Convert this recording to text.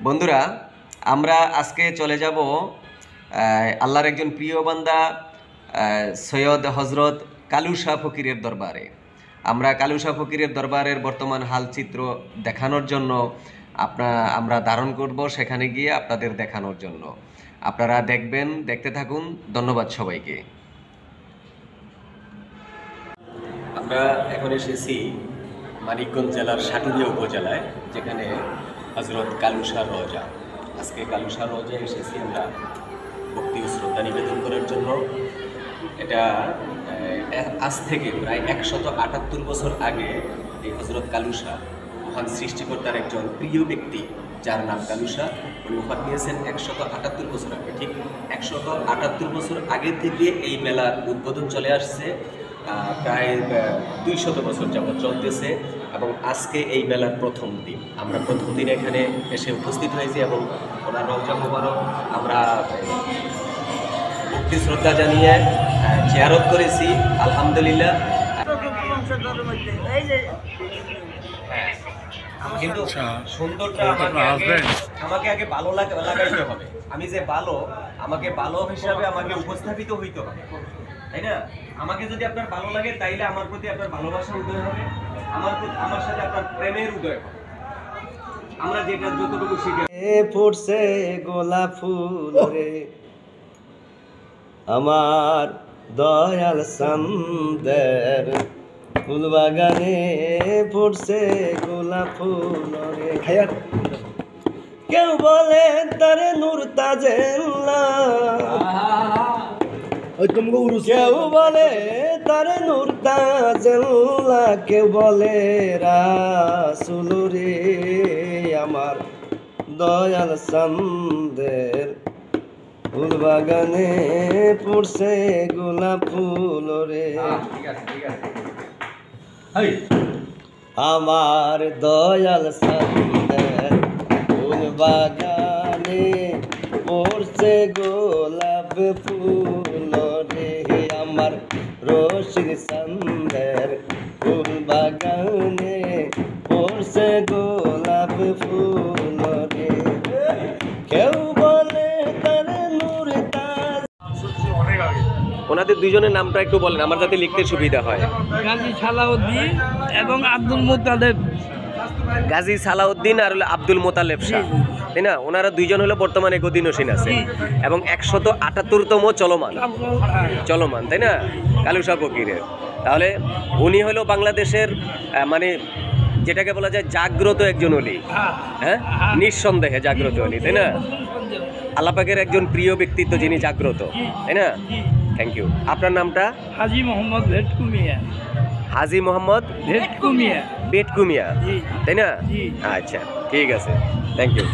বন্ধুরা, আমরা আজকে চলে যাব আল্লাহর একজন প্রিয় বান্দা সৈয়দ হজরত কালু শাহ ফকিরের দরবারে। আমরা কালু শাহ ফকিরের দরবারের বর্তমান হালচিত্র দেখানোর জন্য আমরা ধারণ করব সেখানে গিয়ে আপনাদের দেখানোর জন্য। আপনারা দেখবেন, দেখতে থাকুন। ধন্যবাদ সবাইকে। আমরা এখন এসেছি মানিকগঞ্জ জেলার সাটুরিয়া উপজেলায়, যেখানে হজরত কালু শাহ রওজা। আজকে কালু শাহ রওজায় এসেছি আমরা ভক্তি ও শ্রদ্ধা নিবেদন করার জন্য। এটা আজ থেকে প্রায় 178 বছর আগে এই হজরত কালু শাহ, মহান সৃষ্টিকর্তার একজন প্রিয় ব্যক্তি যার নাম কালু শাহ, উনি ওফাত নিয়েছেন 178 বছর আগে। ঠিক 178 বছর আগে থেকে এই মেলার উদ্বোধন চলে আসছে, প্রায় 200 বছর যাবৎ চলতেছে এবং আজকে এই মেলার প্রথম দিন। আমরা প্রথম দিন এখানে এসে উপস্থিত হয়েছি এবং ওনার রওজা মোবারক আমরা ভক্তি শ্রদ্ধা জানিয়ে জিয়ারত করেছি। আলহামদুলিল্লাহ। কিন্তু সুন্দরটা আমাকে আগে ভালো লাগাইতে হবে। আমি যে ভালো, আমাকে ভালো হিসাবে আমাকে উপস্থাপিত হইতে হবে, তাই না? আমাকে যদি আপনার ভালো লাগে তাইলে আমার প্রতি আপনার ভালোবাসা উদয় হবে, আমার সাথে আপনার প্রেমের উদয় হবে। আমরা যেটা যতটুকু শিখে ফুটছে গোলাপ ফুল রে আমার দয়াল সান্দের ফুল বাগানে, ফুটছে গোলাপ ফুল রে। কেউ বলে তারে নূর তাজেল্লা, কেউ বলে তারে নূর তাজেল্লা, কেউ বলে রাসূল রে আমার দয়াল সান্দের ফুল বাগানে, ফুটছে গোলাপ ফুল রে। আমার দয়াল সান্দের ফুল বাগানে, ফুটছে গোলাপ ফুল রে। আমার রশিদ সান্দের ফুল বাগানে, ফুটছে গোলাপ ফুল রে। কেউ বলে তারে নূর তাজ। ওনাদের দুইজনের নামটা একটু বলেন, আমার যাতে লিখতে সুবিধা হয়। গাজী সালাউদ্দিন এবং আব্দুল মোতালেব। গাজী সালাউদ্দিন আর হলো আব্দুল মোতালেব শাহ, তাই না? ওনারা দুইজন হলো বর্তমানে গদিনসীন আছে এবং 178তম চলমান, তাই না, কালু শাহ ফকিরের। তাহলে উনি হলো বাংলাদেশের মানে যেটাকে বলা যায় জাগ্রত একজন অলি, হ্যাঁ, নিঃসন্দেহে জাগ্রত অলি, তাই না? আল্লাহ পাকের একজন প্রিয় ব্যক্তিত্ব যিনি জাগ্রত, তাই না? Thank you. আপনার নামটা? হাজী মোহাম্মদ ভেটকুমিয়া। হাজী মোহাম্মদ ভেটকুমিয়া, বেটকুমিয়া, তাই না? আচ্ছা, ঠিক আছে, থ্যাংক ইউ।